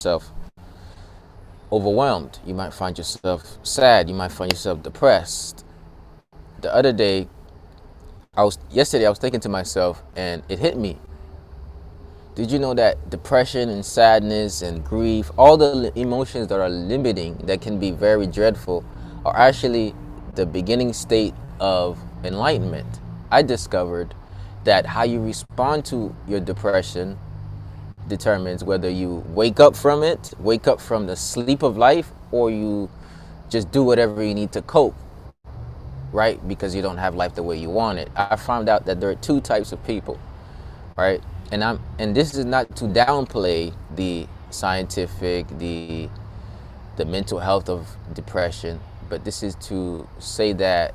yourself overwhelmed. You might find yourself sad. You might find yourself depressed. The other day, yesterday I was thinking to myself, and it hit me. Did you know that depression and sadness and grief, all the emotions that are limiting, that can be very dreadful, are actually the beginning state of enlightenment? I discovered that how you respond to your depression determines whether you wake up from it, wake up from the sleep of life, or you just do whatever you need to cope, right? Because you don't have life the way you want it. I found out that there are two types of people, right? And this is not to downplay the scientific, the mental health of depression, but this is to say that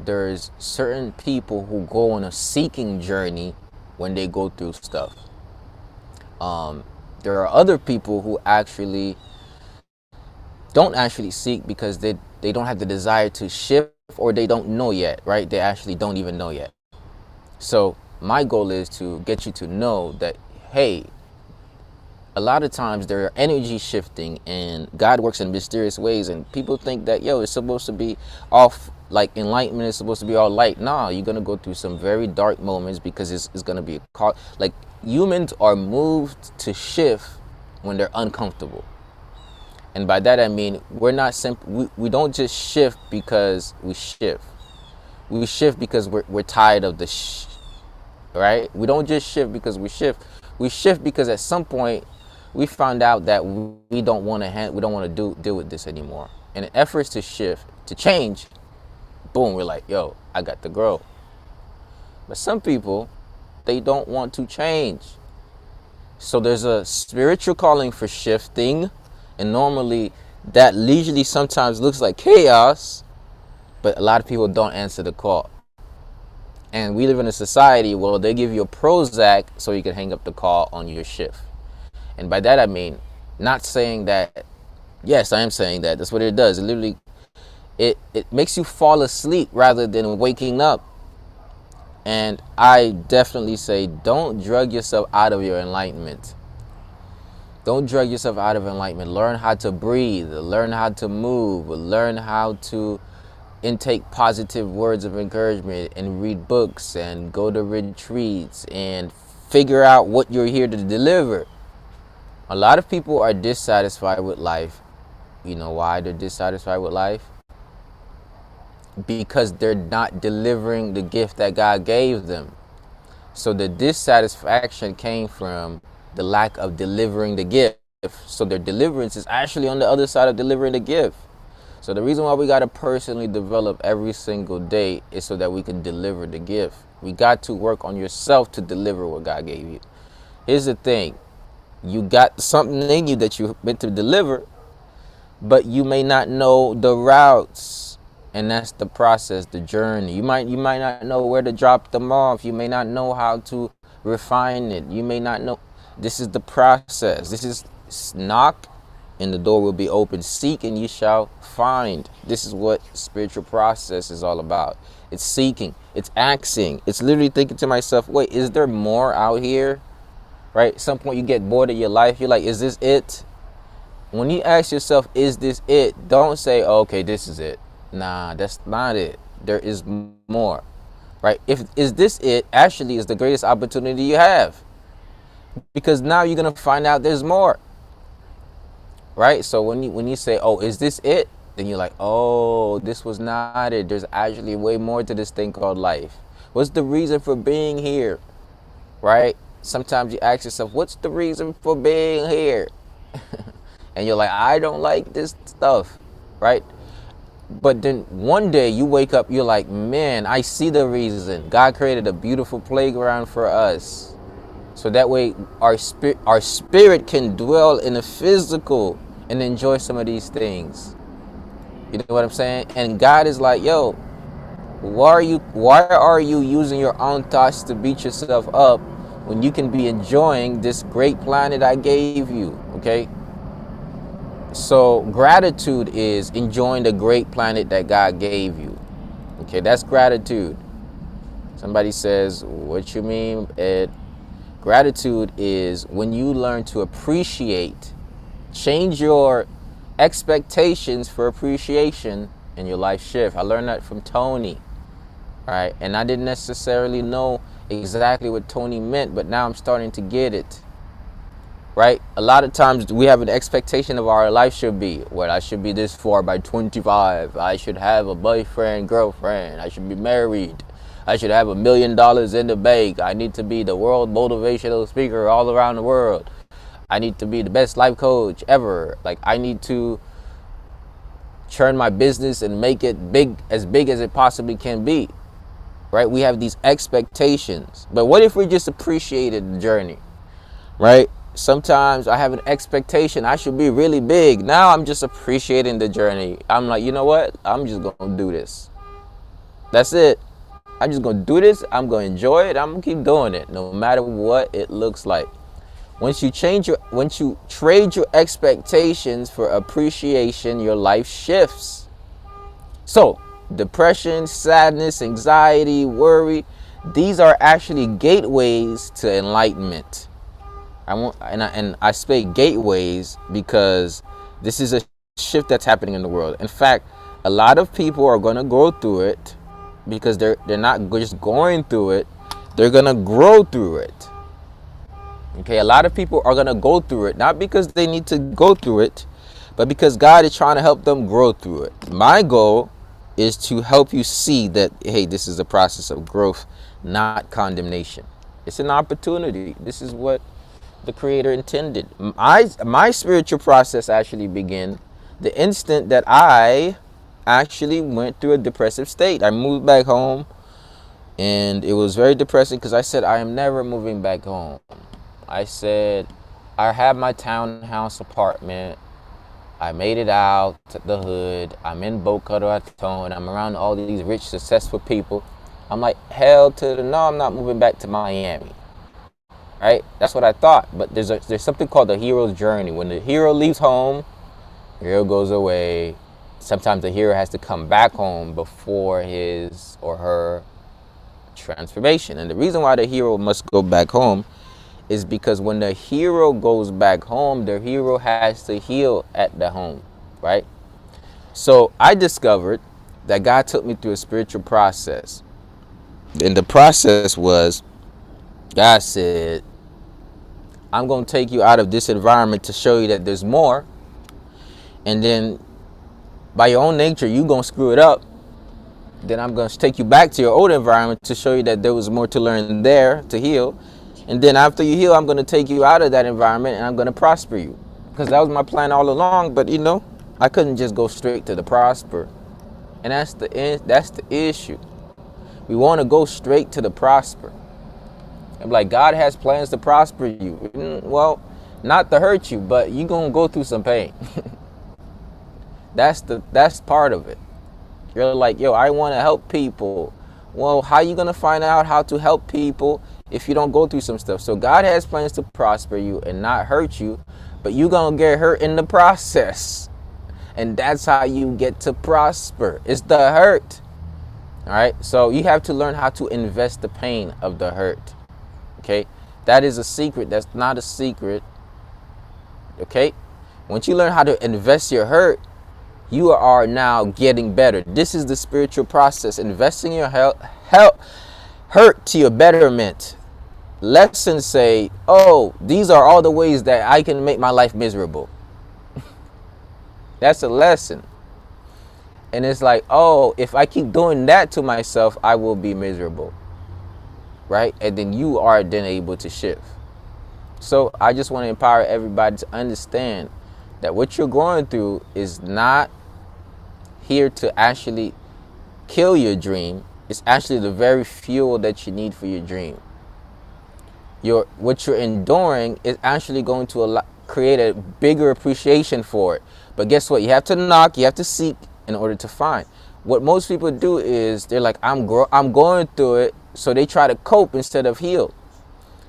there's certain people who go on a seeking journey when they go through stuff. There are other people who actually don't actually seek because they don't have the desire to shift, or they don't know yet, right? They actually don't even know yet. So my goal is to get you to know that, hey, a lot of times there are energy shifting and God works in mysterious ways, and people think that, yo, it's supposed to be off, like enlightenment is supposed to be all light. Nah, you're going to go through some very dark moments, because it's going to be like humans are moved to shift when they're uncomfortable. And by that I mean we're not we don't just shift because we shift. We shift because we're tired of right? We don't just shift because we shift. We shift because at some point we found out that we don't want to deal with this anymore. And in efforts to shift, to change, boom, we're like, yo, I got to grow. But some people, they don't want to change. So there's a spiritual calling for shifting, and normally that leisurely sometimes looks like chaos, but a lot of people don't answer the call. And we live in a society where they give you a Prozac so you can hang up the call on your shift. And by that I mean, not saying that, yes, I am saying that. That's what it does. It literally, it makes you fall asleep rather than waking up. And I definitely say, don't drug yourself out of your enlightenment. Don't drug yourself out of enlightenment. Learn how to breathe. Learn how to move. Learn how to intake positive words of encouragement, and read books, and go to retreats, and figure out what you're here to deliver. A lot of people are dissatisfied with life. You know why they're dissatisfied with life? Because they're not delivering the gift that God gave them. So the dissatisfaction came from the lack of delivering the gift. So their deliverance is actually on the other side of delivering the gift. So the reason why we got to personally develop every single day is so that we can deliver the gift. We got to work on yourself to deliver what God gave you. Here's the thing. You got something in you that you meant to deliver, but you may not know the routes. And that's the process, the journey. You might not know where to drop them off. You may not know how to refine it. You may not know. This is the process. This is knock and the door will be open. Seek and you shall find. This is what spiritual process is all about. It's seeking. It's asking. It's literally thinking to myself, wait, is there more out here? Right? At some point you get bored of your life. You're like, is this it? When you ask yourself, is this it? Don't say, oh, okay, this is it. Nah, that's not it. There is more. Right? Is this it actually is the greatest opportunity you have. Because now you're going to find out there's more. Right? So when you say, oh, is this it? Then you're like, oh, this was not it. There's actually way more to this thing called life. What's the reason for being here? Right? Sometimes you ask yourself, what's the reason for being here? And you're like, I don't like this stuff. Right? But then one day you wake up, you're like, man, I see the reason. God created a beautiful playground for us. So that way our spirit can dwell in the physical and enjoy some of these things. You know what I'm saying? And God is like, yo, why are you using your own thoughts to beat yourself up when you can be enjoying this great planet I gave you? Okay? So gratitude is enjoying the great planet that God gave you. Okay, that's gratitude. Somebody says, what you mean, Ed? Gratitude is when you learn to appreciate Change your expectations for appreciation and your life shift. I learned that from Tony, right? And I didn't necessarily know exactly what Tony meant, but now I'm starting to get it, right? A lot of times we have an expectation of our life should be, what I should be this far by 25. I should have a boyfriend, girlfriend. I should be married. I should have $1 million in the bank. I need to be the world motivational speaker all around the world. I need to be the best life coach ever. Like, I need to turn my business and make it big as it possibly can be, right? We have these expectations. But what if we just appreciated the journey, right? Sometimes I have an expectation I should be really big. Now I'm just appreciating the journey. I'm like, you know what? I'm just going to do this. That's it. I'm just going to do this. I'm going to enjoy it. I'm going to keep doing it no matter what it looks like. Once you trade your expectations for appreciation, your life shifts. So, depression, sadness, anxiety, worry, these are actually gateways to enlightenment. I say gateways because this is a shift that's happening in the world. In fact, a lot of people are going to go through it because they're not just going through it, they're going to grow through it. Okay, a lot of people are going to go through it, not because they need to go through it, but because God is trying to help them grow through it. My goal is to help you see that, hey, this is a process of growth, not condemnation. It's an opportunity. This is what the Creator intended. My spiritual process actually began the instant that I actually went through a depressive state. I moved back home, and it was very depressing because I said, I am never moving back home. I said, I have my townhouse apartment. I made it out to the hood. I'm in Boca Raton. I'm around all these rich, successful people. I'm like, hell to the no, I'm not moving back to Miami. Right? That's what I thought. But there's something called the hero's journey. When the hero leaves home, the hero goes away. Sometimes the hero has to come back home before his or her transformation. And the reason why the hero must go back home is because when the hero goes back home, the hero has to heal at the home, right? So I discovered that God took me through a spiritual process. And the process was, God said, I'm going to take you out of this environment to show you that there's more. And then by your own nature, you're going to screw it up. Then I'm going to take you back to your old environment to show you that there was more to learn there, to heal. And then after you heal, I'm going to take you out of that environment and I'm going to prosper you. Because that was my plan all along. But, I couldn't just go straight to the prosper. And that's the issue. We want to go straight to the prosper. I'm like, God has plans to prosper you. Well, not to hurt you, but you're going to go through some pain. That's part of it. You're like, yo, I want to help people. Well, how are you going to find out how to help people if you don't go through some stuff? So God has plans to prosper you and not hurt you, but you're going to get hurt in the process. And that's how you get to prosper. It's the hurt. All right. So you have to learn how to invest the pain of the hurt. Okay. That is a secret. That's not a secret. Okay. Once you learn how to invest your hurt, you are now getting better. This is the spiritual process. Investing your hurt to your betterment. Lessons say, oh, these are all the ways that I can make my life miserable. That's a lesson. And it's like, oh, if I keep doing that to myself, I will be miserable. Right? And then you are then able to shift. So I just want to empower everybody to understand that what you're going through is not here to actually kill your dream. It's actually the very fuel that you need for your dream. What you're enduring is actually going to create a bigger appreciation for it. But guess what? You have to knock, you have to seek in order to find. What most people do is they're like, I'm going through it, so they try to cope instead of heal.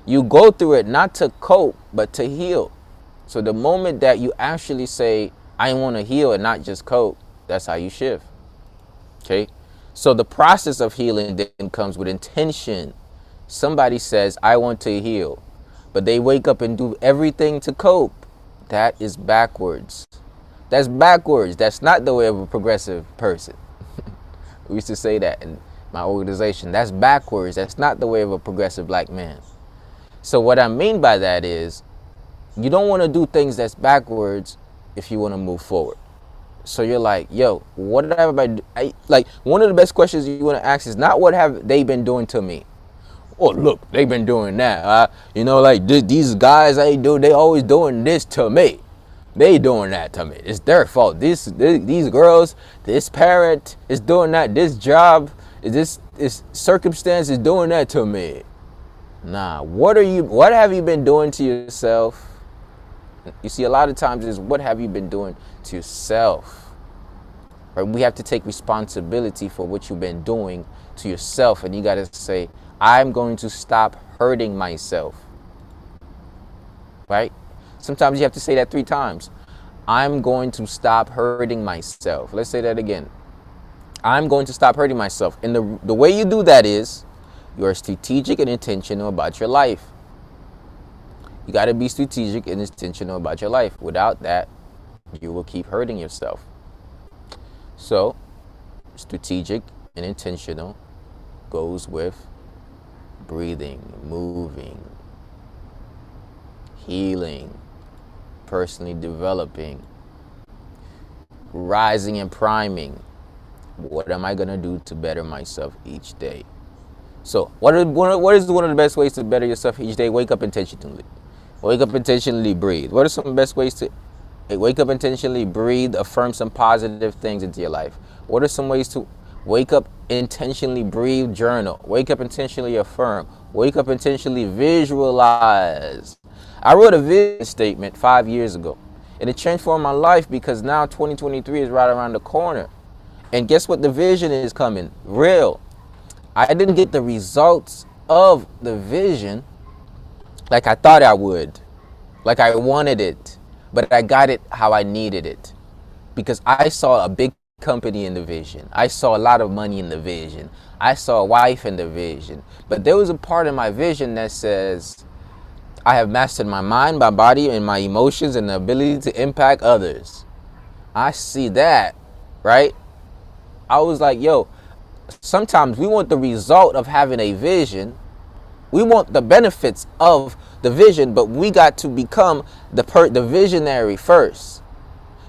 You go through it not to cope, but to heal. So the moment that you actually say, I want to heal and not just cope, that's how you shift. Okay? So the process of healing then comes with intention. Somebody says, I want to heal, but they wake up and do everything to cope. That is backwards. That's backwards. That's not the way of a progressive person. We used to say that in my organization. That's backwards. That's not the way of a progressive black man. So what I mean by that is, you don't want to do things that's backwards if you want to move forward. So you're like, yo, what have like, one of the best questions you want to ask is not what have they been doing to me. Oh, look, they've been doing that. Like these guys, they always doing this to me. They doing that to me. It's their fault. These girls, this parent is doing that. This job, this circumstance is doing that to me. Nah, what have you been doing to yourself? You see, a lot of times is what have you been doing to yourself? Right? We have to take responsibility for what you've been doing to yourself, and you got to say, I'm going to stop hurting myself. Right? Sometimes you have to say that 3 times. I'm going to stop hurting myself. Let's say that again. I'm going to stop hurting myself. And the way you do that is you're strategic and intentional about your life. You got to be strategic and intentional about your life. Without that, you will keep hurting yourself. So, strategic and intentional goes with breathing, moving, healing, personally developing, rising and priming. What am I going to do to better myself each day? So, what is one of the best ways to better yourself each day? Wake up intentionally. Wake up intentionally, breathe. What are some best ways to wake up intentionally, breathe, affirm some positive things into your life? What are some ways to wake up intentionally, breathe, journal? Wake up intentionally, affirm. Wake up intentionally, visualize. I wrote a vision statement 5 years ago, and it transformed my life because now 2023 is right around the corner. And guess what? The vision is coming real. I didn't get the results of the vision like I thought I would, like I wanted it, but I got it how I needed it, because I saw a big company in the vision. I saw a lot of money in the vision. I saw a wife in the vision. But there was a part in my vision that says, I have mastered my mind, my body, and my emotions, and the ability to impact others. I see that, right? I was like, yo, sometimes we want the result of having a vision. We want the benefits of the vision, but we got to become the visionary first.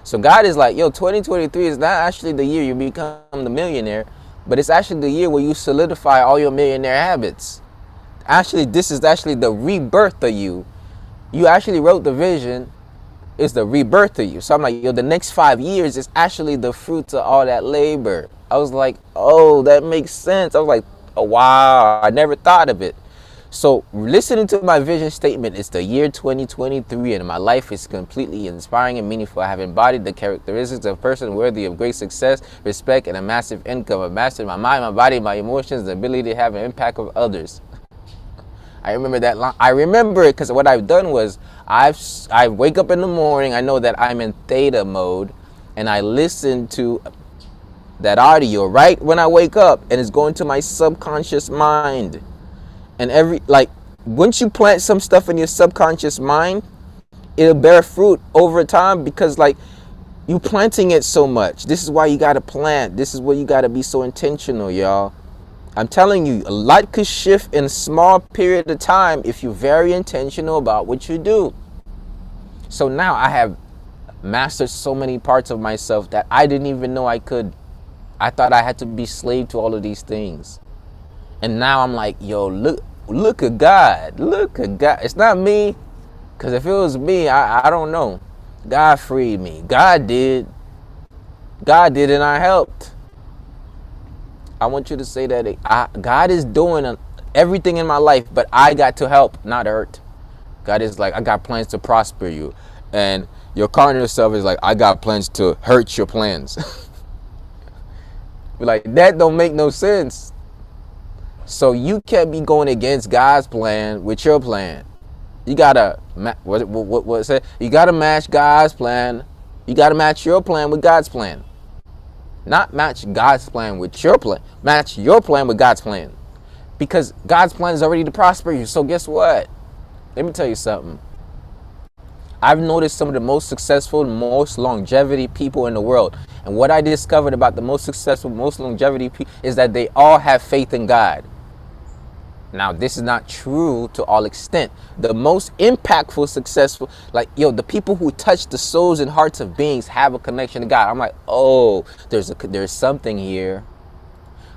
So God is like, yo, 2023 is not actually the year you become the millionaire, but it's actually the year where you solidify all your millionaire habits. Actually, this is actually the rebirth of you. You actually wrote the vision. It's the rebirth of you. So I'm like, yo, the next 5 years is actually the fruits of all that labor. I was like, oh, that makes sense. I was like, oh, wow, I never thought of it. So listening to my vision statement, it's the year 2023, and my life is completely inspiring and meaningful. I have embodied the characteristics of a person worthy of great success, respect, and a massive income. I've mastered my mind, my body, my emotions, the ability to have an impact on others. I remember that line. I remember it because what I've done was I wake up in the morning. I know that I'm in theta mode, and I listen to that audio right when I wake up, and it's going to my subconscious mind. And once you plant some stuff in your subconscious mind, it'll bear fruit over time, because you planting it so much. This is why you got to plant. This is where you got to be so intentional, y'all. I'm telling you, a lot could shift in a small period of time if you're very intentional about what you do. So now I have mastered so many parts of myself that I didn't even know I could. I thought I had to be slave to all of these things. And now I'm like, yo, look at God. Look at God. It's not me, because if it was me, I don't know. God freed me. God did, and I helped. I want you to say that God is doing everything in my life, but I got to help, not hurt. God is like, I got plans to prosper you. And your carnal self is like, I got plans to hurt your plans. Like, that don't make no sense. So you can't be going against God's plan with your plan. You gotta what say? You gotta match God's plan. You gotta match your plan with God's plan. Not match God's plan with your plan. Match your plan with God's plan. Because God's plan is already to prosper you. So guess what? Let me tell you something. I've noticed some of the most successful, most longevity people in the world. And what I discovered about the most successful, most longevity people is that they all have faith in God. Now, this is not true to all extent. The most impactful, successful, like, the people who touch the souls and hearts of beings have a connection to God. I'm like, oh, there's something here.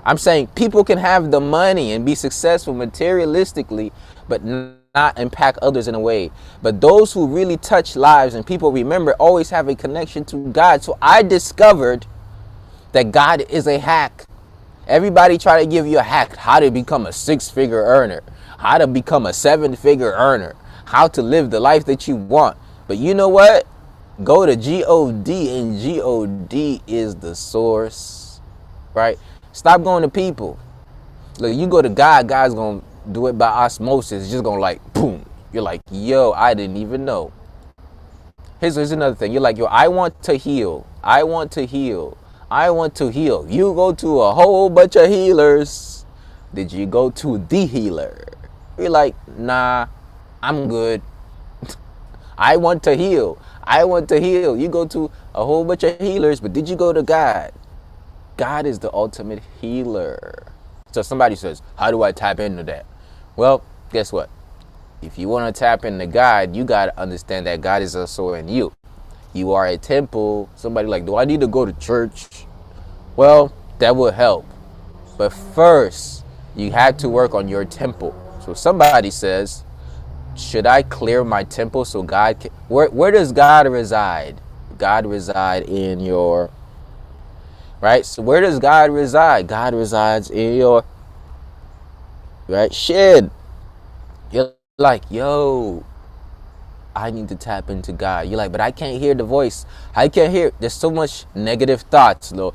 I'm saying people can have the money and be successful materialistically, but not impact others in a way. But those who really touch lives and people remember always have a connection to God. So I discovered that God is a hack. Everybody try to give you a hack, how to become a 6-figure earner, how to become a 7-figure earner, how to live the life that you want. But you know what? Go to God, and God is the source, right? Stop going to people. Look, you go to God, God's going to do it by osmosis. It's just going to like, boom. You're like, yo, I didn't even know. Here's another thing. You're like, yo, I want to heal. I want to heal. I want to heal. You go to a whole bunch of healers. Did you go to the healer? You're like, nah, I'm good. I want to heal. I want to heal. You go to a whole bunch of healers, but did you go to God? God is the ultimate healer. So somebody says, how do I tap into that? Well, guess what? If you want to tap into God, you got to understand that God is also in you. You are a temple. Somebody like, do I need to go to church? Well, that will help. But first, you have to work on your temple. So somebody says, should I clear my temple so God can... Where does God reside? God reside in your... Right? So where does God reside? God resides in your... Right? Shed. You're like, yo, I need to tap into God. You're like, but I can't hear the voice. I can't hear. There's so much negative thoughts, though.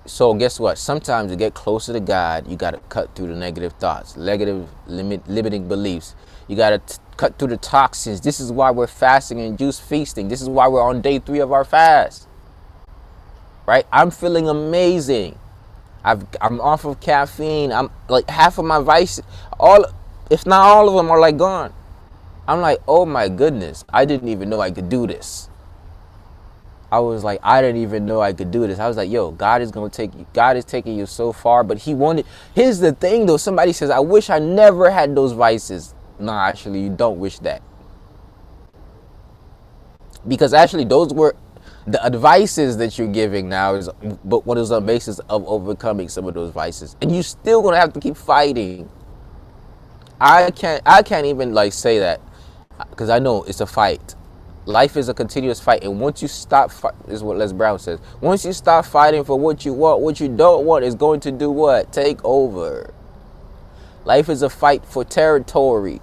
So guess what? Sometimes to get closer to God, you got to cut through the negative thoughts, negative limiting beliefs. You got to cut through the toxins. This is why we're fasting and juice feasting. This is why we're on day 3 of our fast. Right? I'm feeling amazing. I'm off of caffeine. I'm like half of my vices, if not all of them, are like gone. I'm like, oh my goodness, I didn't even know I could do this. I was like, I didn't even know I could do this. I was like, yo, God is taking you so far, but here's the thing though, somebody says, I wish I never had those vices. No, actually, you don't wish that. Because actually, those were the advices that you're giving now but what is the basis of overcoming some of those vices. And you still gonna have to keep fighting. I can't even like say that because I know it's a fight. Life is a continuous fight, and once you stop, is what Les Brown says. Once you stop fighting for what you want, what you don't want is going to do what? Take over. Life is a fight for territory.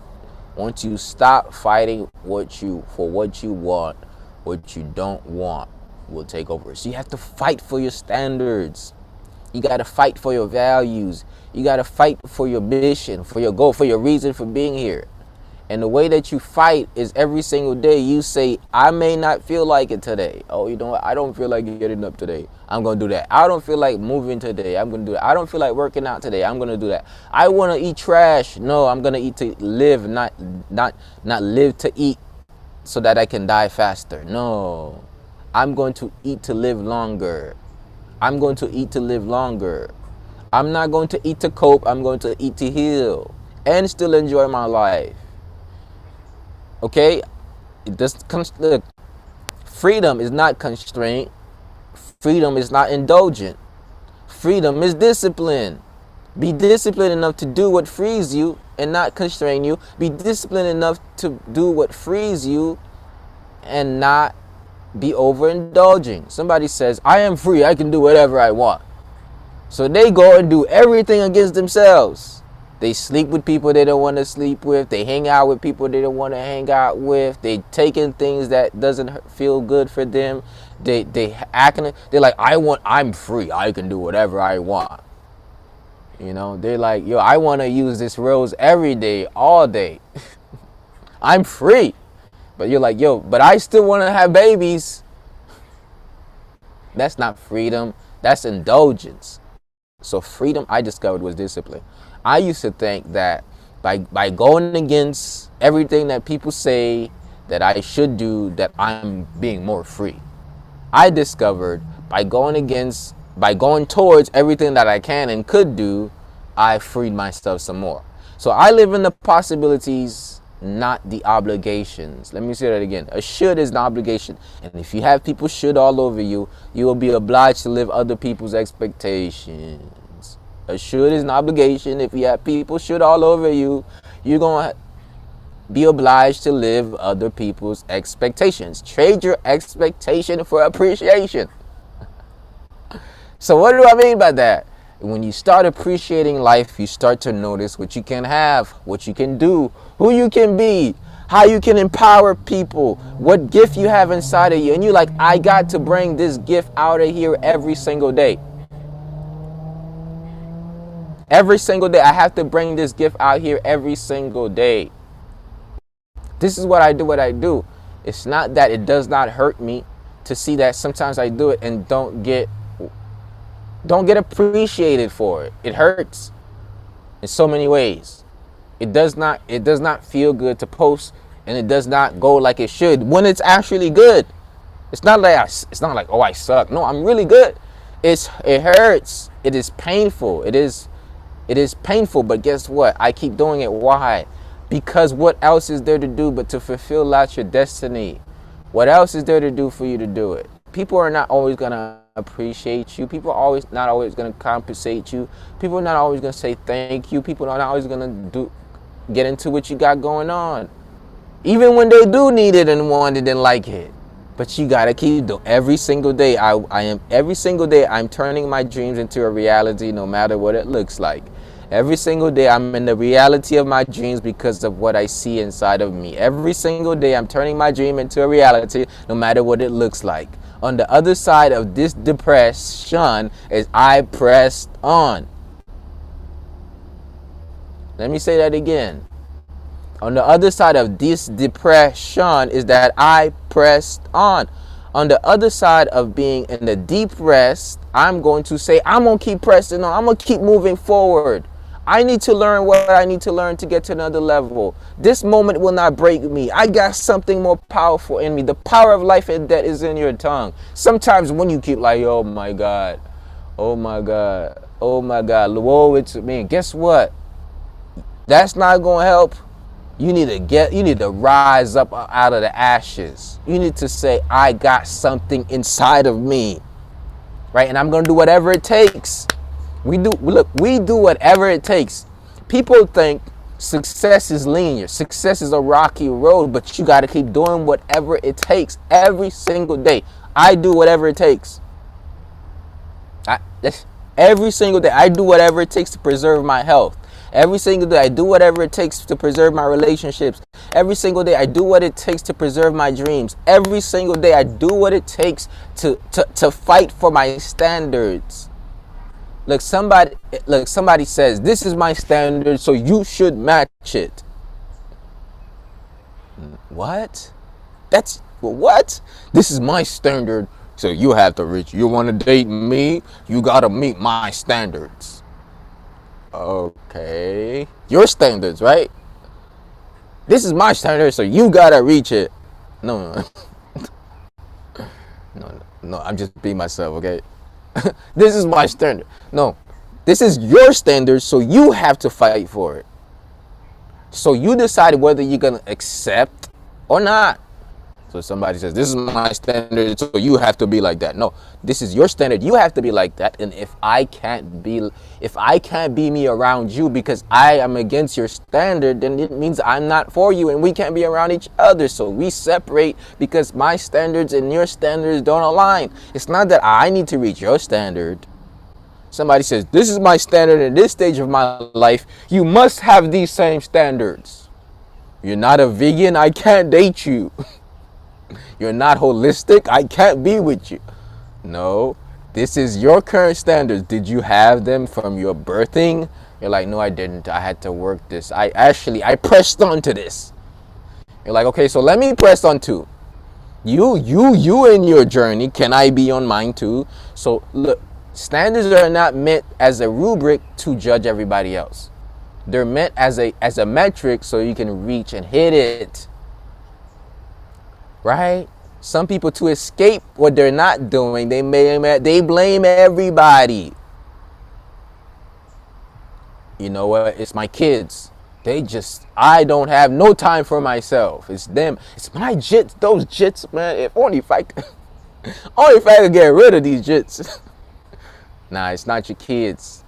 Once you stop fighting for what you want, what you don't want will take over. So you have to fight for your standards. You got to fight for your values. You got to fight for your mission, for your goal, for your reason for being here. And the way that you fight is every single day you say, I may not feel like it today. Oh, you know what? I don't feel like getting up today. I'm going to do that. I don't feel like moving today. I'm going to do that. I don't feel like working out today. I'm going to do that. I want to eat trash. No, I'm going to eat to live, not live to eat so that I can die faster. No, I'm going to eat to live longer. I'm going to eat to live longer. I'm not going to eat to cope. I'm going to eat to heal and still enjoy my life. Okay? Look, freedom is not constraint. Freedom is not indulgent. Freedom is discipline. Be disciplined enough to do what frees you and not constrain you. Be disciplined enough to do what frees you and not be overindulging. Somebody says, I am free. I can do whatever I want. So they go and do everything against themselves. They sleep with people they don't want to sleep with. They hang out with people they don't want to hang out with. They take in things that doesn't feel good for them. They're like, I'm free. I can do whatever I want. You know, they're like, yo, I want to use this rose every day, all day. I'm free. But you're like, yo, but I still want to have babies. That's not freedom. That's indulgence. So freedom, I discovered, was discipline. I used to think that by going against everything that people say, that I should do that I'm being more free. I discovered by going towards everything that I can and could do, I freed myself some more. So I live in the possibilities, not the obligations. Let me say that again. A should is an obligation. And if you have people should all over you, you will be obliged to live other people's expectations. A should is an obligation. If you have people should all over you, you're going to be obliged to live other people's expectations. Trade your expectation for appreciation. So what do I mean by that? When you start appreciating life, you start to notice what you can have, what you can do, who you can be, how you can empower people, what gift you have inside of you. And you're like, I got to bring this gift out of here every single day. Every single day, I have to bring this gift out here every single day. This is what I do. It's not that it does not hurt me to see that sometimes I do it and don't get appreciated for it. It hurts in so many ways. It does not feel good to post, and it does not go like it should when it's actually good. It's not like oh, I suck. No, I'm really good. It hurts. It is painful. It is painful, but guess what? I keep doing it. Why? Because what else is there to do but to fulfill out your destiny? What else is there to do for you to do it? People are not always going to appreciate you. People are not always going to compensate you. People are not always going to say thank you. People are not always going to get into what you got going on. Even when they do need it and want it and like it. But you got to keep doing every single day. Every single day I'm turning my dreams into a reality, no matter what it looks like. Every single day I'm in the reality of my dreams because of what I see inside of me. Every single day I'm turning my dream into a reality, no matter what it looks like. On the other side of this depression is I pressed on. Let me say that again. On the other side of this depression is that I pressed on. On the other side of being in the deep rest, I'm going to say, I'm going to keep pressing on. I'm going to keep moving forward. I need to learn what I need to learn to get to another level. This moment will not break me. I got something more powerful in me. The power of life and death is in your tongue. Sometimes when you keep like, oh my God, oh my God, oh my God, woe it's me. Guess what? That's not going to help. You need to rise up out of the ashes. You need to say, I got something inside of me. Right? And I'm going to do whatever it takes. We do whatever it takes. People think success is linear. Success is a rocky road, but you got to keep doing whatever it takes every single day. I do whatever it takes. Every single day, I do whatever it takes to preserve my health. Every single day, I do whatever it takes to preserve my relationships. Every single day, I do what it takes to preserve my dreams. Every single day, I do what it takes to fight for my standards. Look, somebody says, this is my standard, so you should match it. What? What? This is my standard, so you have to reach. You want to date me? You got to meet my standards. Okay. Your standards, right? This is my standard, so you got to reach it. No. No, I'm just being myself, okay? This is my standard. No, this is your standard, so you have to fight for it. So you decide whether you're going to accept or not. So somebody says, this is my standard, so you have to be like that. No, this is your standard. You have to be like that. And if I can't be me around you because I am against your standard, then it means I'm not for you and we can't be around each other. So we separate because my standards and your standards don't align. It's not that I need to reach your standard. Somebody says, this is my standard at this stage of my life. You must have these same standards. You're not a vegan, I can't date you. You're not holistic, I can't be with you. No, this is your current standards. Did you have them from your birthing? You're like, no, I didn't. I had to work this. I pressed on to this. You're like, okay, so let me press on too. You in your journey. Can I be on mine too? So look, standards are not meant as a rubric to judge everybody else. They're meant as a metric so you can reach and hit it. right? Some people, to escape what they're not doing, they blame everybody. You know what? It's my kids. I don't have no time for myself. It's them. It's my jits. Those jits, man. If only if I could get rid of these jits. Nah, it's not your kids.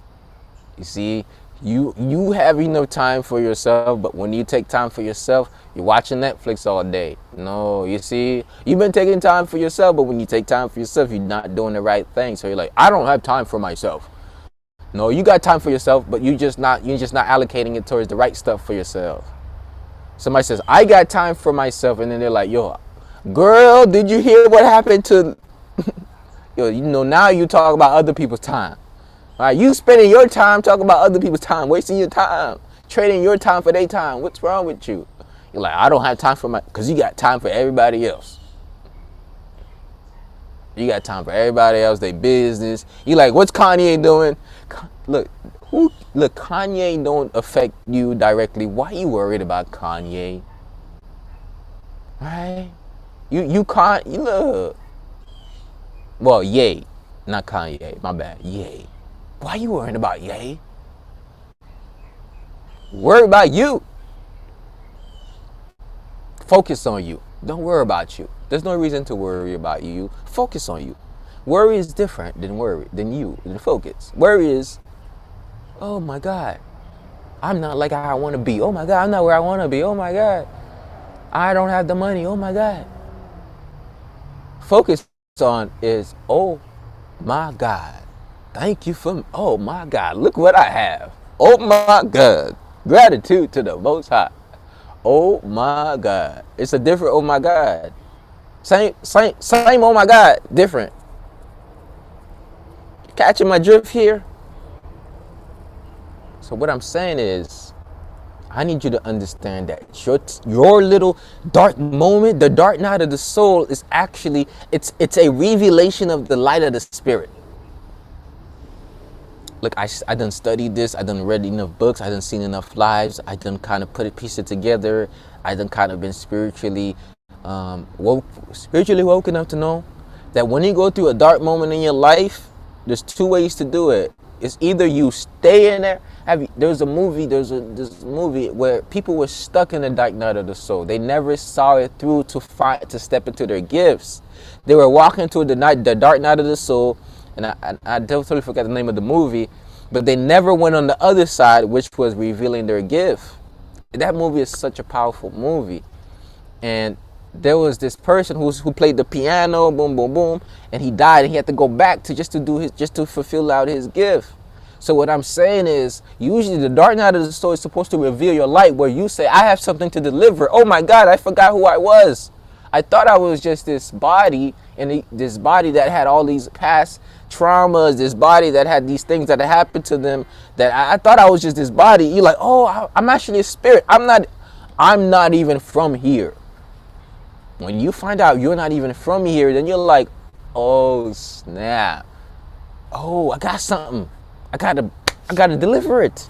You see, you have enough time for yourself, but when you take time for yourself, you're watching Netflix all day. No, you see, you've been taking time for yourself, but when you take time for yourself, you're not doing the right thing. So you're like, I don't have time for myself. No, you got time for yourself, but you're just not allocating it towards the right stuff for yourself. Somebody says, I got time for myself, and then they're like, yo, girl, did you hear what happened to yo, now you talk about other people's time. All right, you spending your time talking about other people's time, wasting your time, trading your time for their time. What's wrong with you? You're like, I don't have time for because you got time for everybody else. You got time for everybody else, their business. You like, what's Kanye doing? Look, Kanye don't affect you directly. Why you worried about Kanye? Right? You can't, look. Well, Ye, not Kanye, my bad, Ye. Why you worrying about Ye? Worry about you. Focus on you. Don't worry about you. There's no reason to worry about you. Focus on you. Worry is different than focus. Worry is, oh my God, I'm not like I want to be. Oh my God, I'm not where I want to be. Oh my God, I don't have the money. Oh my God. Focus on is, oh my God, thank you for, oh my God, look what I have. Oh my God, gratitude to the Most High. Oh my God. It's a different oh my God. Same oh my God, different. Catching my drift here? So what I'm saying is, I need you to understand that your little dark moment, the dark night of the soul, is actually, it's a revelation of the light of the spirit. Look, I done studied this. I done read enough books. I done seen enough lives. I done kind of piece it together. I done kind of been spiritually woke enough to know that when you go through a dark moment in your life, there's two ways to do it. It's either you stay in there. There's a movie where people were stuck in the dark night of the soul. They never saw it through to step into their gifts. They were walking through the dark night of the soul. And I totally forgot the name of the movie, but they never went on the other side, which was revealing their gift. That movie is such a powerful movie. And there was this person who played the piano, boom, boom, boom, and he died, and he had to go back to fulfill out his gift. So what I'm saying is, usually the dark night of the soul is supposed to reveal your light, where you say, I have something to deliver. Oh my God, I forgot who I was. I thought I was just this body, and this body that had all these past traumas, this body that had these things that had happened to them, that I thought I was just this body. You're like, oh, I'm actually a spirit. I'm not even from here. When you find out you're not even from here, then you're like, oh snap. Oh, I got something. I gotta deliver it.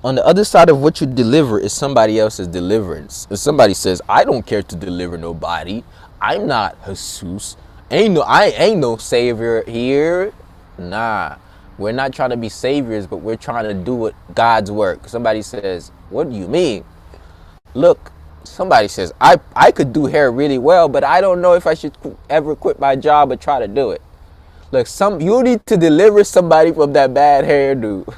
On the other side of what you deliver is somebody else's deliverance. If somebody says, I don't care to deliver nobody, I'm not Jesus. I ain't no savior here. Nah, we're not trying to be saviors, but we're trying to do God's work. Somebody says, what do you mean? Look, somebody says, I could do hair really well, but I don't know if I should ever quit my job or try to do it. Look, you need to deliver somebody from that bad hairdo.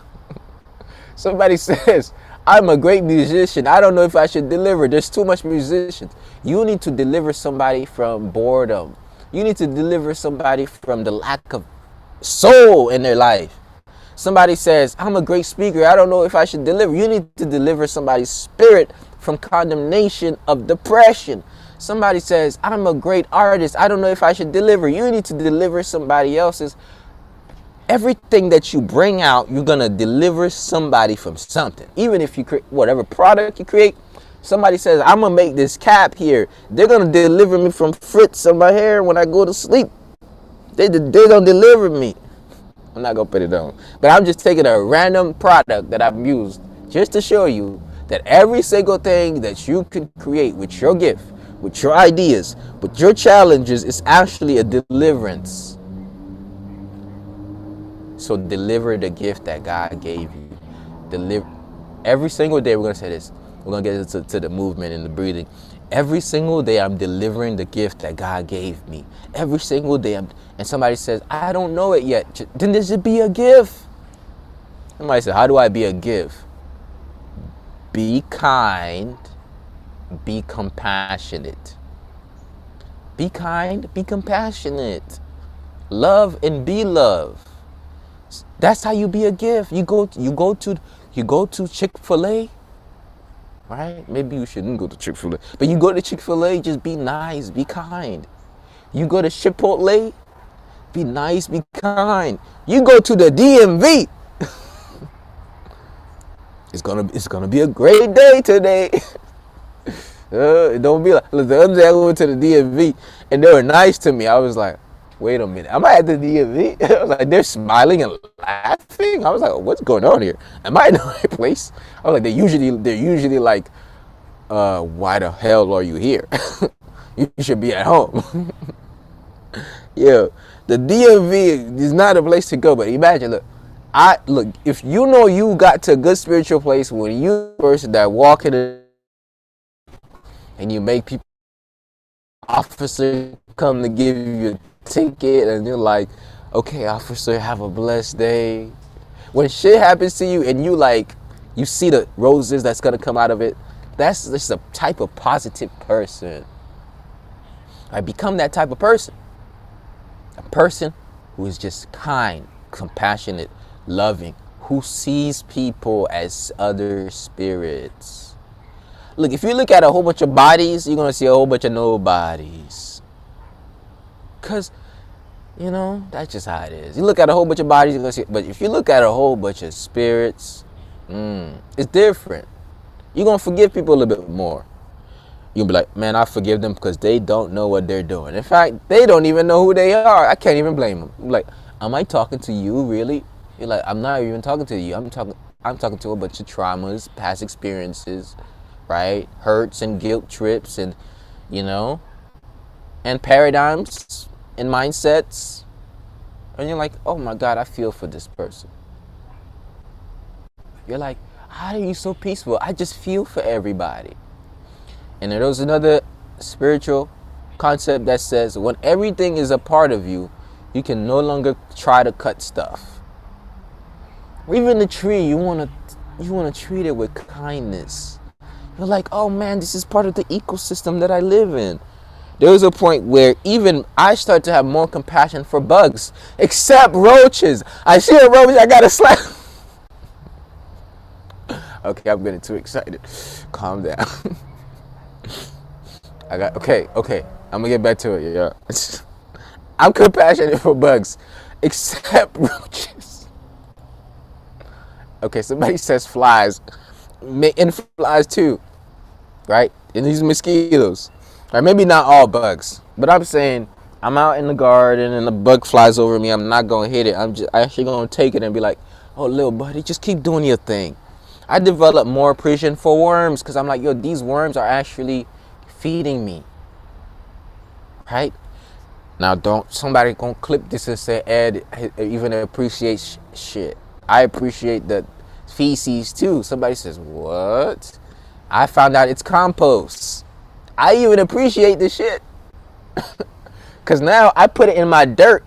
Somebody says, I'm a great musician. I don't know if I should deliver. There's too much musicians. You need to deliver somebody from boredom. You need to deliver somebody from the lack of soul in their life. Somebody says, I'm a great speaker. I don't know if I should deliver. You need to deliver somebody's spirit from condemnation of depression. Somebody says, I'm a great artist. I don't know if I should deliver. You need to deliver somebody else's. Everything that you bring out, you're going to deliver somebody from something. Even if you create whatever product you create, somebody says, I'm going to make this cap here. They're going to deliver me from frizz on my hair when I go to sleep. They're going to deliver me. I'm not going to put it on. But I'm just taking a random product that I've used just to show you that every single thing that you can create with your gift, with your ideas, with your challenges, is actually a deliverance. So deliver the gift that God gave you. Deliver. Every single day, we're going to say this. We're going to get into the movement and the breathing. Every single day, I'm delivering the gift that God gave me. Every single day, and somebody says, I don't know it yet. Then this should be a gift. Somebody said, how do I be a gift? Be kind. Be compassionate. Be kind. Be compassionate. Love and be love. That's how you be a gift. You go to Chick-fil-A, right? Maybe you shouldn't go to Chick-fil-A, but you go to Chick-fil-A, just be nice, be kind. You go to Chipotle, be nice, be kind. You go to the DMV, it's gonna be a great day today. Don't be like, look, the other day I went to the DMV and they were nice to me. I was like, wait a minute, am I at the DMV? I was like, they're smiling and laughing. I was like, what's going on here? Am I in the right place? I was like, they're usually like, why the hell are you here? You should be at home. Yeah, the DMV is not a place to go, but imagine, look, if you know you got to a good spiritual place when you person that walk in and you make people, officer come to give you a ticket, and you're like, okay, officer, have a blessed day. When shit happens to you and you see the roses that's gonna come out of it, that's just a type of positive person. I become that type of person. A person who is just kind, compassionate, loving, who sees people as other spirits. Look, if you look at a whole bunch of bodies, you're going to see a whole bunch of nobodies. Because, that's just how it is. You look at a whole bunch of bodies, you're going to see, but if you look at a whole bunch of spirits, it's different. You're going to forgive people a little bit more. You'll be like, man, I forgive them because they don't know what they're doing. In fact, they don't even know who they are. I can't even blame them. I'm like, am I talking to you, really? You're like, I'm not even talking to you. I'm talking to a bunch of traumas, past experiences, right? Hurts and guilt trips and, and paradigms and mindsets. And you're like, oh my God, I feel for this person. You're like, how are you so peaceful? I just feel for everybody. And there's another spiritual concept that says when everything is a part of you, you can no longer try to cut stuff. Even the tree, you want to treat it with kindness. You're like, oh man, this is part of the ecosystem that I live in. There was a point where even I start to have more compassion for bugs, except roaches. I see a roach, I gotta slap. Okay, I'm getting too excited. Calm down. Okay. I'm gonna get back to it, yeah. I'm compassionate for bugs, except roaches. Okay, somebody says flies, and flies too, right? And these mosquitoes, or maybe not all bugs, but I'm saying I'm out in the garden and a bug flies over me. I'm not gonna hit it. I'm just actually gonna take it and be like, oh, little buddy, just keep doing your thing. I developed more appreciation for worms because I'm like, yo, these worms are actually feeding me, right? Now, don't somebody gonna clip this and say Ed even appreciates shit. I appreciate the feces too. Somebody says, what? I found out it's compost. I even appreciate the shit because now I put it in my dirt.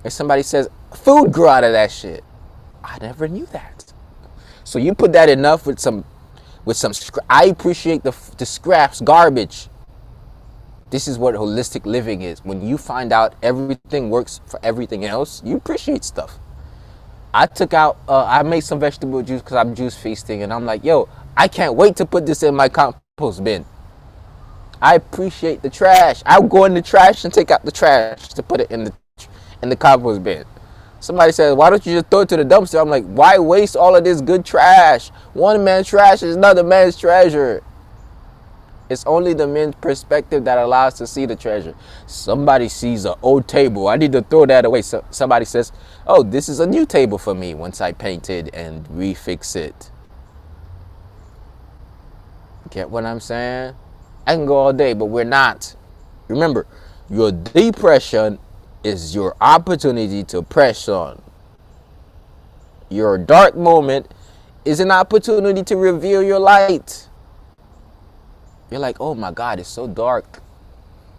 And somebody says food grew out of that shit. I never knew that. So you put that enough with some I appreciate the scraps, garbage. This is what holistic living is. When you find out everything works for everything else, you appreciate stuff. I made some vegetable juice because I'm juice feasting, and I'm like, yo, I can't wait to put this in my compost bin. I appreciate the trash. I'll go in the trash and take out the trash to put it in the compost bin. Somebody says, why don't you just throw it to the dumpster? I'm like, why waste all of this good trash? One man's trash is another man's treasure. It's only the man's perspective that allows us to see the treasure. Somebody sees an old table. I need to throw that away. So somebody says, oh, this is a new table for me once I paint it and refix it. Get what I'm saying? I can go all day, but we're not. Remember, your depression is your opportunity to press on. Your dark moment is an opportunity to reveal your light. You're like, oh my God, it's so dark.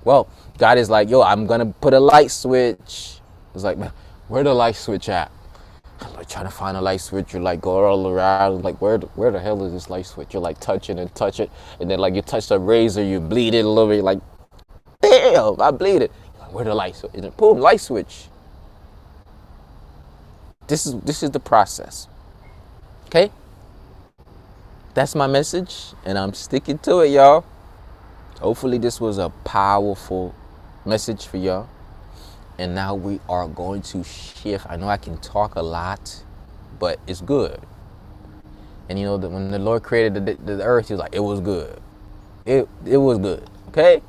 Well, God is like, yo, I'm going to put a light switch. It's like, man, where the light switch at? I'm like trying to find a light switch. You're like, go all around. Like, where the hell is this light switch? You're like touching and touch it. And then like you touch the razor, you bleed it a little bit. You're like, damn, I bleed it. Like, where the light switch? And then boom, light switch. This is the process. Okay? That's my message, and I'm sticking to it, y'all. Hopefully this was a powerful message for y'all. And now we are going to shift. I know I can talk a lot, but it's good. And you know that when the Lord created the earth, he was like, it was good. It was good. Okay?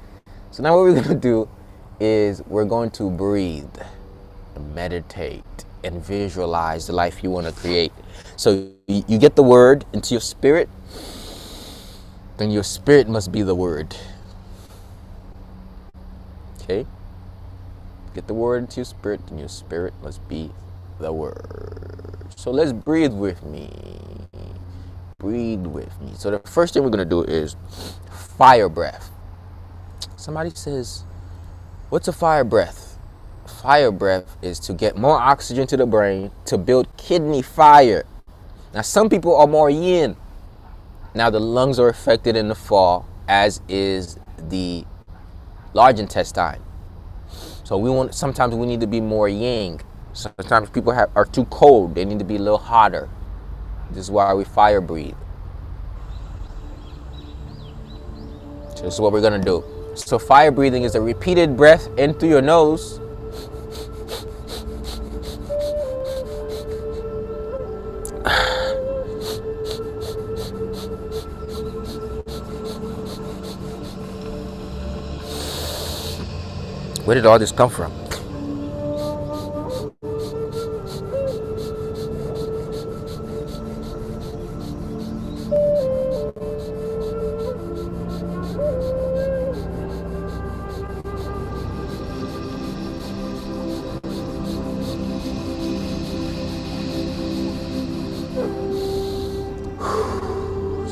So now what we're going to do is we're going to breathe, meditate, and visualize the life you want to create. So you get the word into your spirit, then your spirit must be the word. Okay? Get the word into your spirit, and your spirit must be the word. So let's breathe with me. Breathe with me. So the first thing we're going to do is fire breath. Somebody says, what's a fire breath? Fire breath is to get more oxygen to the brain to build kidney fire. Now, some people are more yin. Now, the lungs are affected in the fall, as is the large intestine. So sometimes we need to be more yang. Sometimes people are too cold. They need to be a little hotter. This is why we fire breathe. So this is what we're going to do. So fire breathing is a repeated breath in through your nose. Where did all this come from?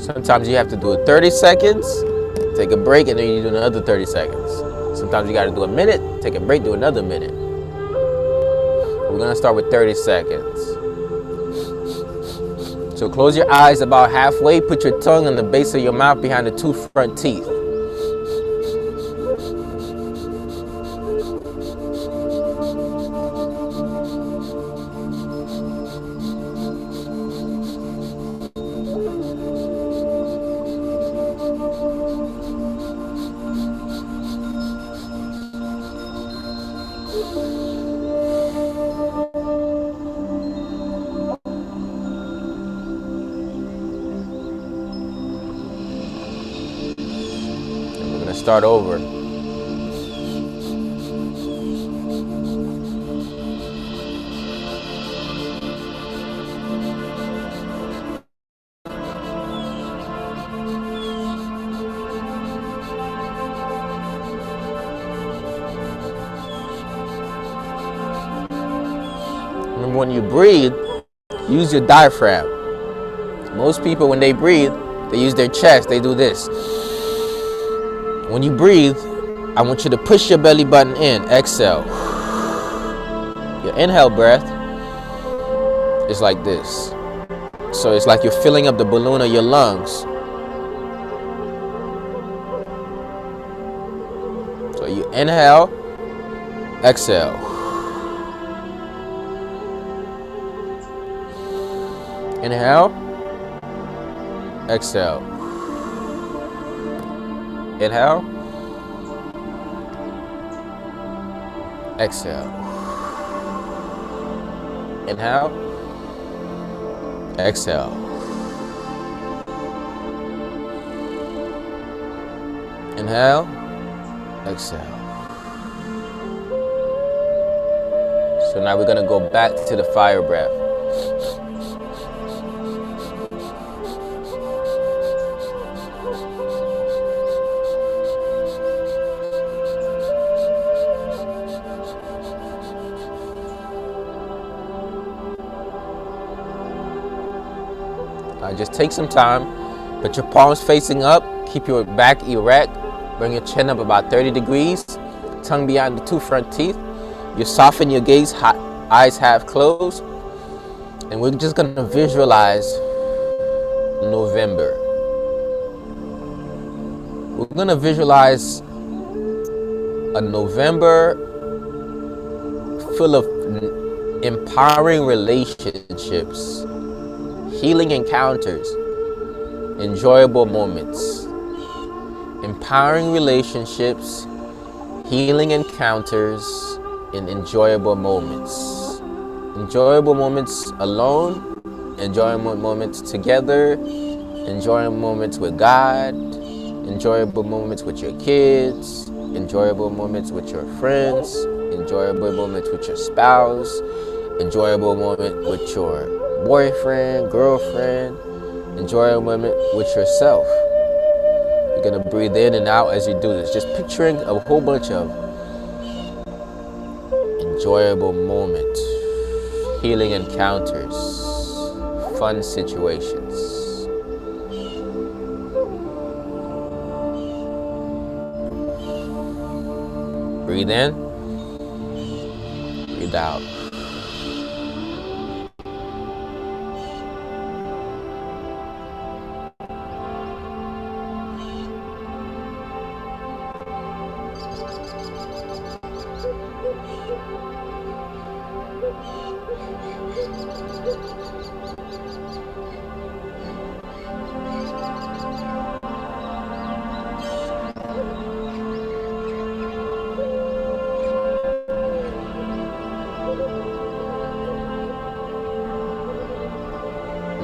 Sometimes you have to do it 30 seconds, take a break, and then you do another 30 seconds. Sometimes you got to do a minute, take a break, do another minute. We're going to start with 30 seconds. So close your eyes about halfway, put your tongue on the base of your mouth behind the two front teeth. Start over. Remember, when you breathe, use your diaphragm. Most people, when they breathe, they use their chest. They do this. When you breathe, I want you to push your belly button in. Exhale. Your inhale breath is like this. So it's like you're filling up the balloon of your lungs. So you inhale, exhale. Inhale, exhale. Inhale, exhale. Inhale, exhale. Inhale, exhale. So now we're going to go back to the fire breath. Just take some time, put your palms facing up, keep your back erect, bring your chin up about 30 degrees, tongue behind the two front teeth. You soften your gaze, eyes half closed, and we're just going to visualize November. We're going to visualize a November full of empowering relationships, healing encounters, enjoyable moments. Empowering relationships, healing encounters, and enjoyable moments. Enjoyable moments alone, enjoyable moments together, enjoyable moments with God, enjoyable moments with your kids, enjoyable moments with your friends, enjoyable moments with your spouse, enjoyable moment with your boyfriend, girlfriend, enjoyable moment with yourself. You're going to breathe in and out as you do this, just picturing a whole bunch of enjoyable moments, healing encounters, fun situations. Breathe in, breathe out.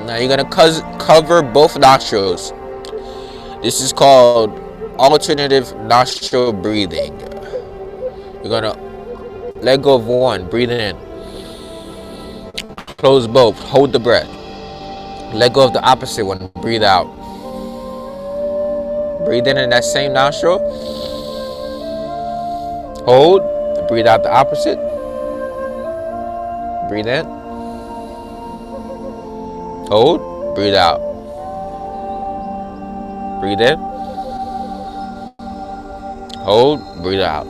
Now you're going to cover both nostrils. This is called alternative nostril breathing. You're going to let go of one, breathe in. Close both, hold the breath. Let go of the opposite one, breathe out. Breathe in that same nostril. Hold, breathe out the opposite. Breathe in. Hold, breathe out. Breathe in. Hold, breathe out.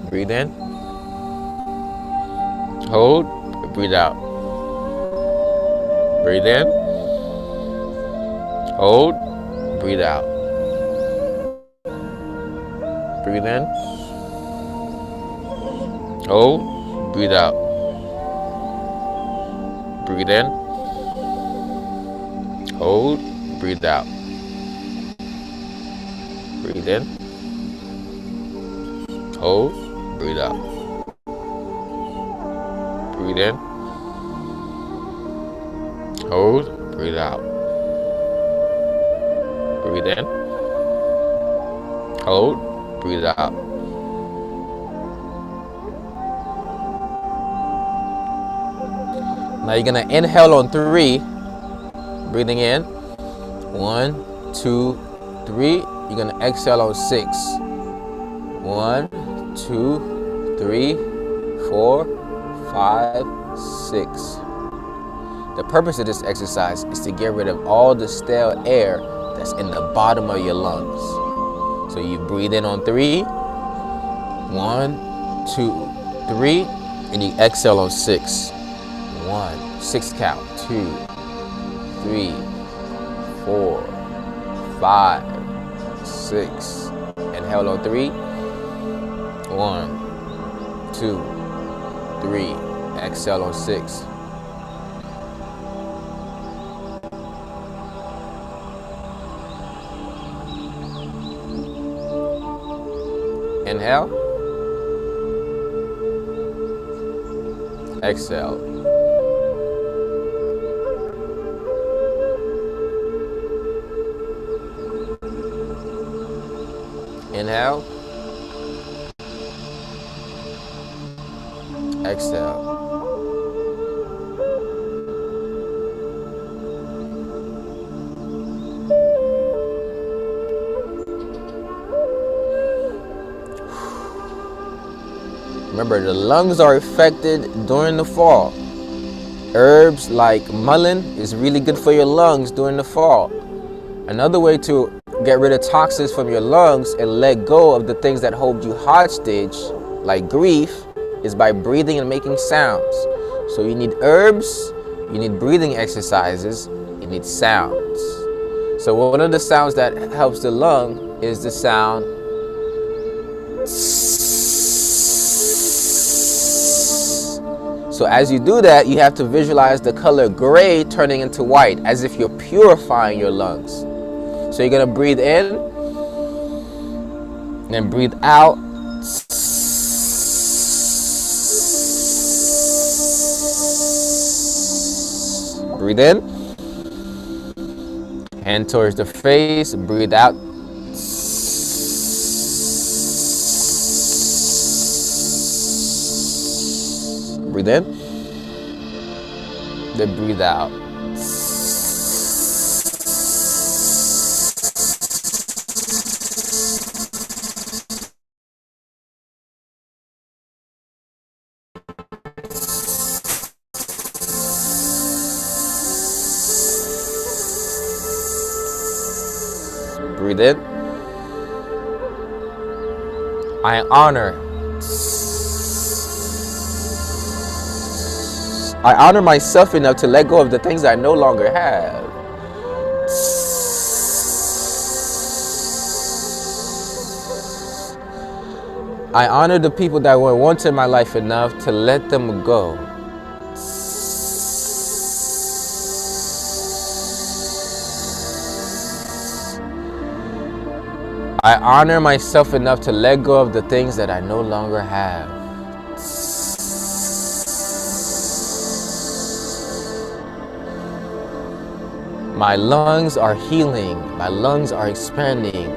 Breathe in. Hold, breathe out. Breathe in. Hold, breathe out. Breathe in. Hold, breathe out. Breathe in. Hold, breathe out. Breathe in. Hold, breathe out. Breathe in. Hold, breathe out. Breathe in. Hold, breathe out. Now you're going to inhale on 3, breathing in. 1, 2, 3. You're going to exhale on 6. 1, 2, 3, 4, 5, 6. The purpose of this exercise is to get rid of all the stale air that's in the bottom of your lungs. So you breathe in on 3. 1, 2, 3. And you exhale on 6. 1, 6 count. 2, 3, 4, 5, 6. Inhale on 3. 1, 2, 3. Exhale on 6. Inhale. Exhale. Inhale. Exhale. Remember, the lungs are affected during the fall. Herbs like mullein is really good for your lungs during the fall. Another way to get rid of toxins from your lungs and let go of the things that hold you hostage, like grief, is by breathing and making sounds. So you need herbs, you need breathing exercises, you need sounds. So one of the sounds that helps the lung is the sound. So as you do that, you have to visualize the color gray turning into white, as if you're purifying your lungs. So you're gonna breathe in, then breathe out. Breathe in, hand towards the face, breathe out. Breathe in, then breathe out. Breathe in. I honor myself enough to let go of the things I no longer have. I honor the people that were once in my life enough to let them go. I honor myself enough to let go of the things that I no longer have. My lungs are healing. My lungs are expanding.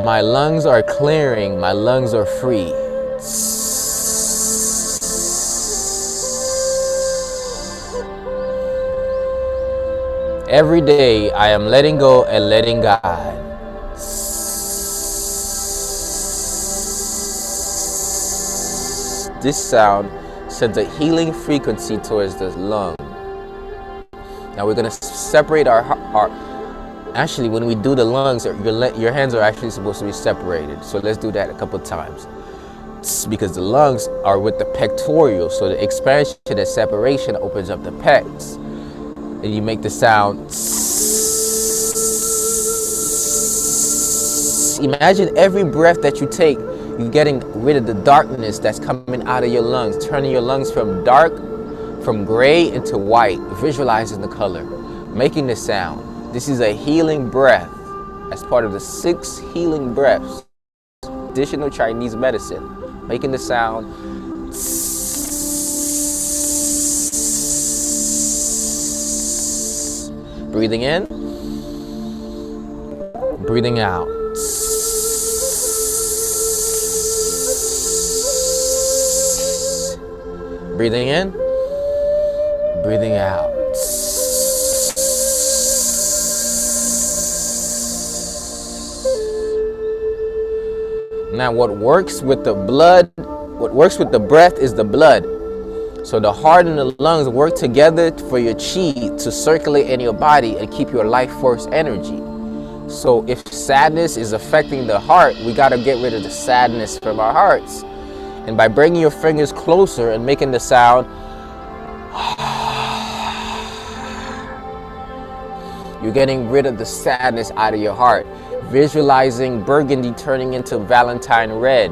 My lungs are clearing. My lungs are free. Every day I am letting go and letting God. This sound sends a healing frequency towards the lung. Now we're going to separate our heart. Actually, when we do the lungs, your hands are actually supposed to be separated. So let's do that a couple times. Because the lungs are with the pectoral, so the expansion and separation opens up the pecs. And you make the sound. Imagine every breath that you take, you're getting rid of the darkness that's coming out of your lungs, turning your lungs from dark, from gray into white, visualizing the color, making the sound. This is a healing breath as part of the 6 healing breaths, traditional Chinese medicine, making the sound. Breathing in, breathing out. Breathing in, breathing out. Now what works with the breath is the blood. So the heart and the lungs work together for your chi to circulate in your body and keep your life force energy. So if sadness is affecting the heart, we got to get rid of the sadness from our hearts. And by bringing your fingers closer and making the sound, you're getting rid of the sadness out of your heart. Visualizing burgundy turning into Valentine red,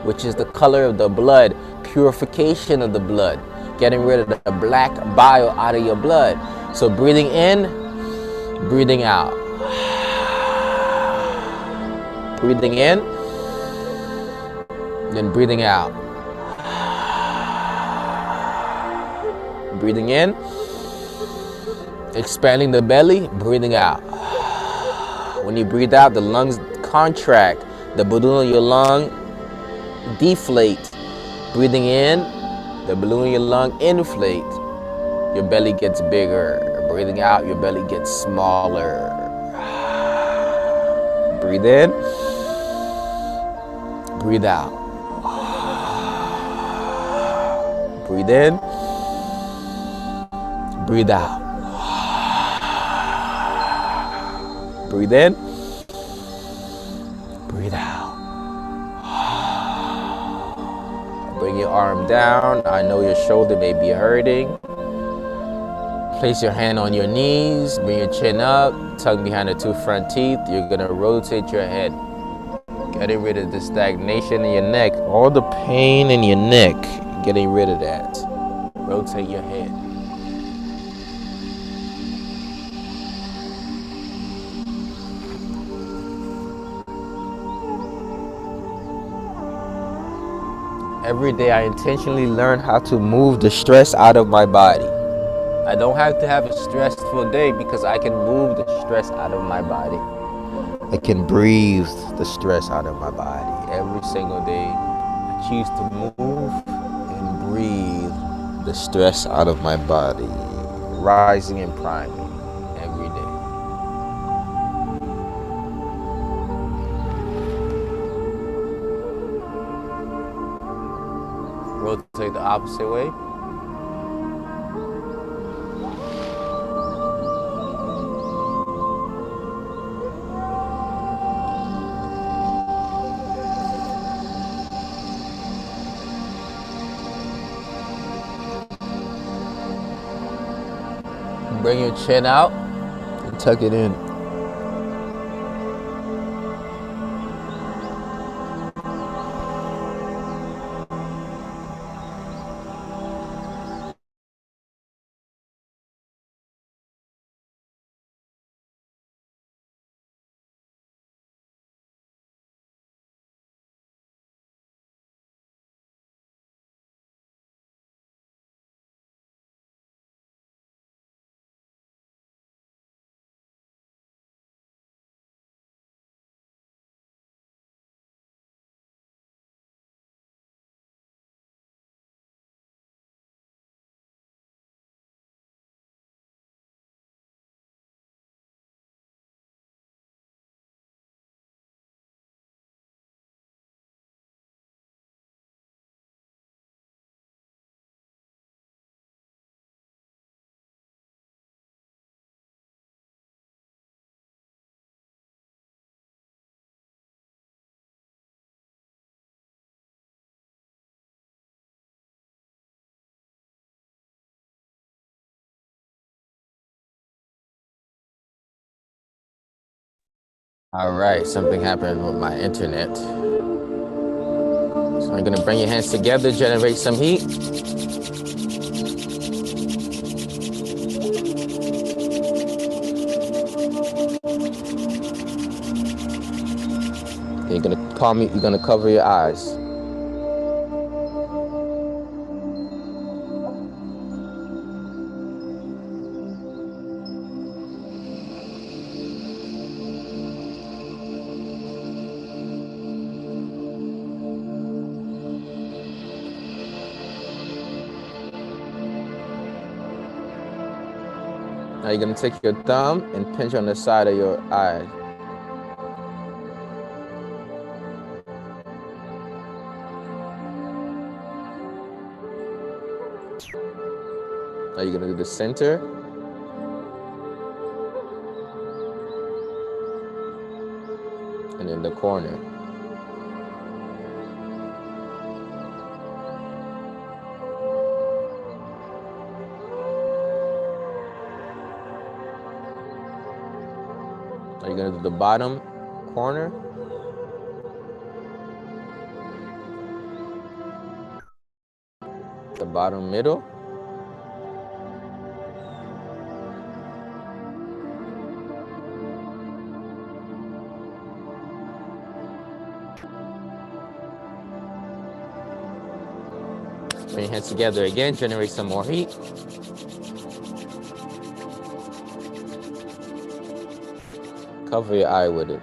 which is the color of the blood, purification of the blood, getting rid of the black bile out of your blood. So breathing in, breathing out. Breathing in, then breathing out. Breathing in, expanding the belly, breathing out. When you breathe out, the lungs contract, the balloon of your lung deflate. Breathing in, the balloon of your lung inflate. Your belly gets bigger. Breathing out, your belly gets smaller. Breathe in, Breathe out. Breathe in. Breathe out. Breathe in. Breathe out. Bring your arm down. I know your shoulder may be hurting. Place your hand on your knees. Bring your chin up. Tongue behind the two front teeth. You're going to rotate your head. Getting rid of the stagnation in your neck. All the pain in your neck. Getting rid of that. Rotate your head. Every day I intentionally learn how to move the stress out of my body. I don't have to have a stressful day because I can move the stress out of my body. I can breathe the stress out of my body. Every single day I choose to move and breathe the stress out of my body. Rising and priming every day. Rotate the opposite way. Bring your chin out and tuck it in. All right, something happened with my internet. So I'm gonna bring your hands together, generate some heat. You're gonna calm me, you're gonna cover your eyes. Now you're gonna take your thumb and pinch on the side of your eye. Now you're gonna do the center. And in the corner. Now you're gonna do the bottom corner. The bottom middle. Bring your hands together again, generate some more heat. Cover your eye with it.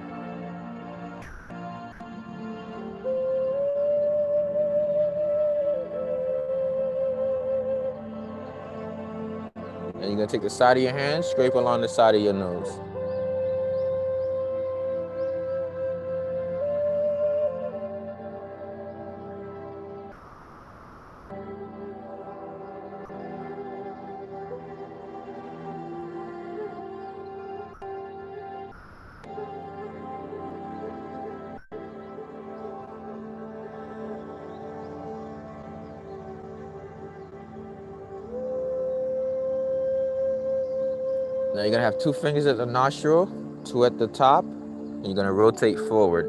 And you're gonna take the side of your hand, scrape along the side of your nose. Now you're gonna have 2 fingers at the nostril, 2 at the top, and you're gonna rotate forward.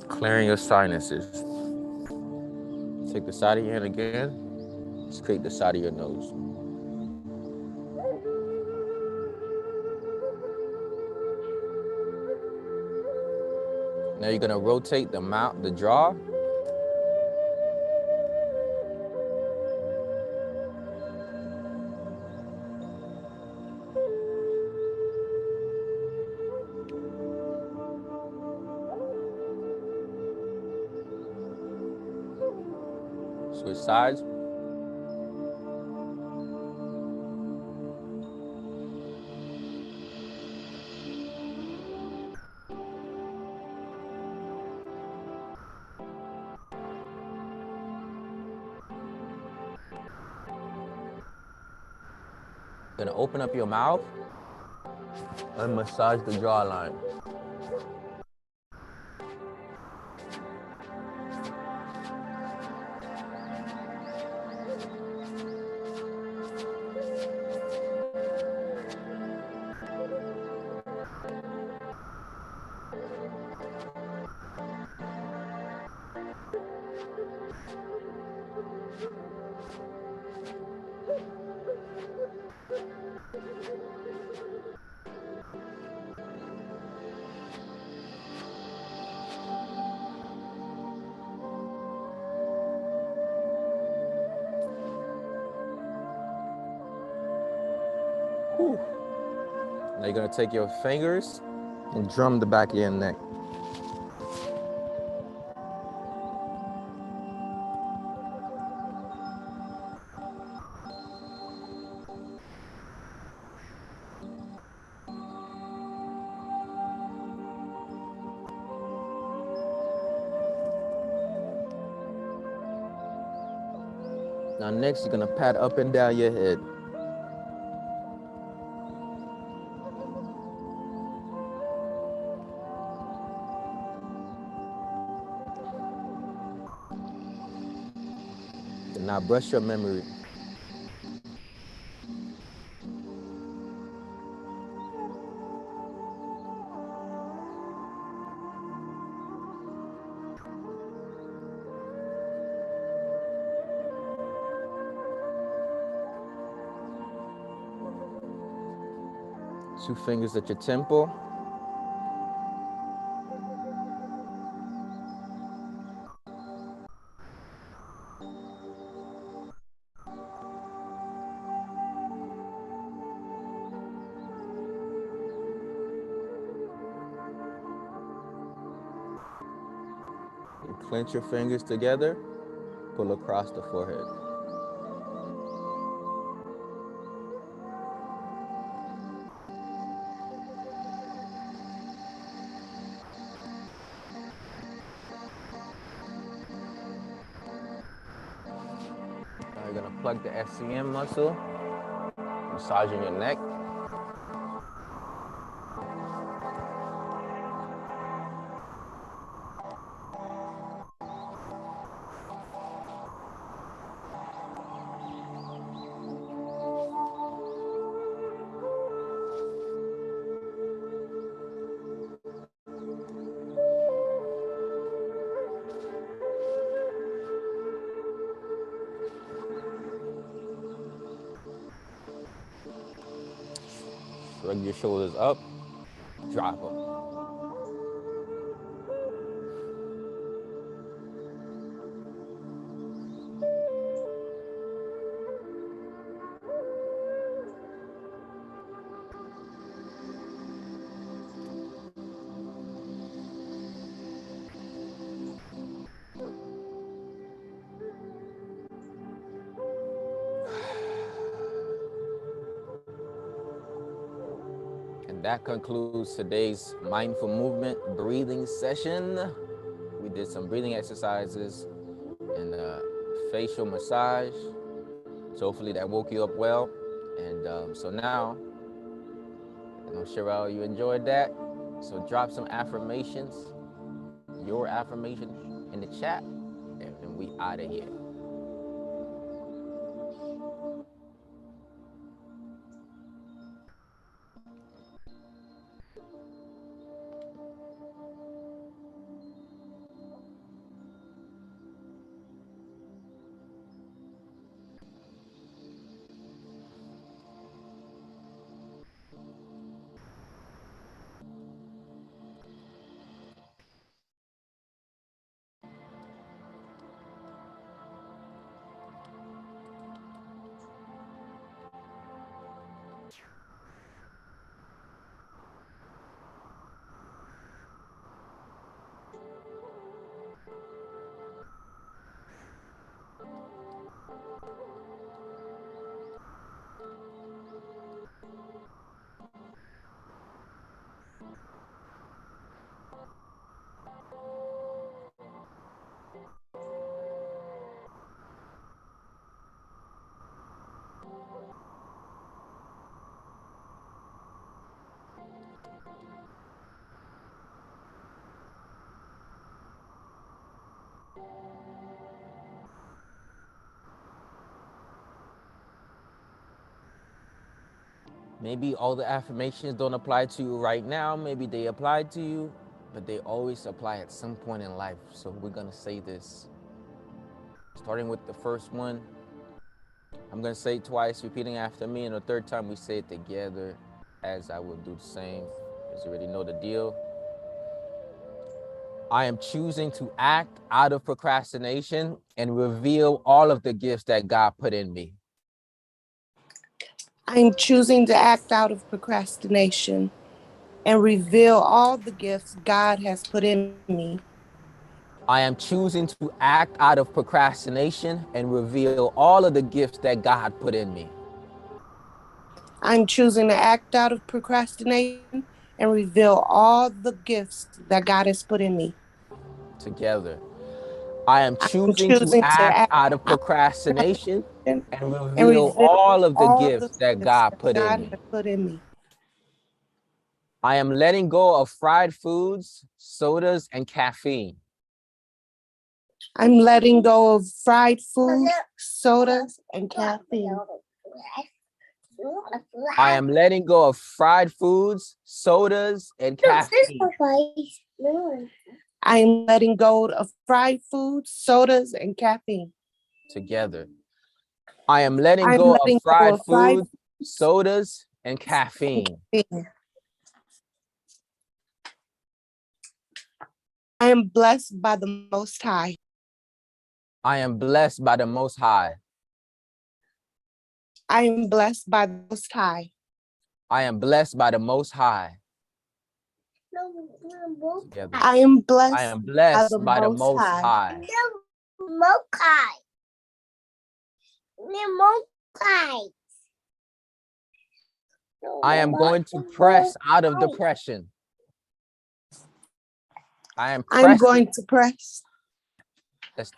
Clearing your sinuses. Take the side of your hand again, scrape the side of your nose. Now you're gonna rotate the mouth, the jaw. Switch sides. Gonna open up your mouth and massage the jawline. Whew. Now you're gonna take your fingers and drum the back of your neck. Now next, you're gonna pat up and down your head. And now brush your memory. Two fingers at your temple. You clench your fingers together, pull across the forehead. Now you're gonna plug the SCM muscle, massaging your neck. Shrug your shoulders up, drop them. And that concludes today's mindful movement breathing session. We did some breathing exercises facial massage. So hopefully that woke you up well. And so now, I'm sure you enjoyed that. So drop some affirmations, your affirmation in the chat, and we out of here. Maybe all the affirmations don't apply to you right now. Maybe they apply to you, but they always apply at some point in life. So we're gonna say this. Starting with the first one, I'm gonna say it twice, repeating after me, and the third time we say it together, as I will do the same, as you already know the deal. I am choosing to act out of procrastination and reveal all of the gifts that God put in me. I'm choosing to act out of procrastination and reveal all the gifts God has put in me. I am choosing to act out of procrastination and reveal all of the gifts that God put in me. I'm choosing to act out of procrastination and reveal all the gifts that God has put in me. Together. I am I'm choosing to choosing to act act out of out procrastination and and reveal reveal all of the all the gifts that gifts God that put in God me. has put in me. I am letting go of fried foods, sodas, and caffeine. I'm letting go of fried food, sodas, and caffeine. I am letting go of fried foods, sodas, and caffeine. I am letting go of fried food, sodas, and caffeine. Together. I am letting I'm go of letting go fried of fried food, sodas, and caffeine. I am blessed by the Most High. I am blessed by the Most High. I am blessed by the Most High. I am blessed by the Most High. Together. I am blessed, I am blessed by the Most High. I am going to press out of depression. I'm pressing. going to press.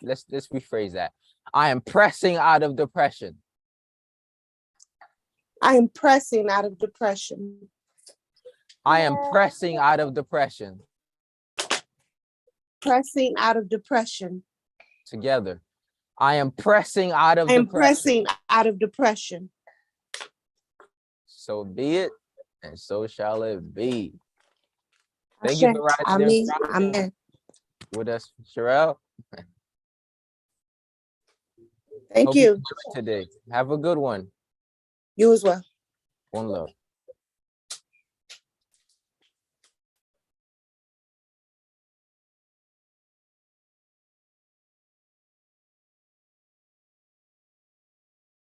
Let's rephrase that. I am pressing out of depression. I am pressing out of depression. I am pressing out of depression. Pressing out of depression. Together. I am pressing out of I am depression. pressing out of depression. So be it, and so shall it be. Thank you for rising and Amen. with us, Sherelle. Thank Hope you. you enjoyed today. Have a good one. You as well. One love.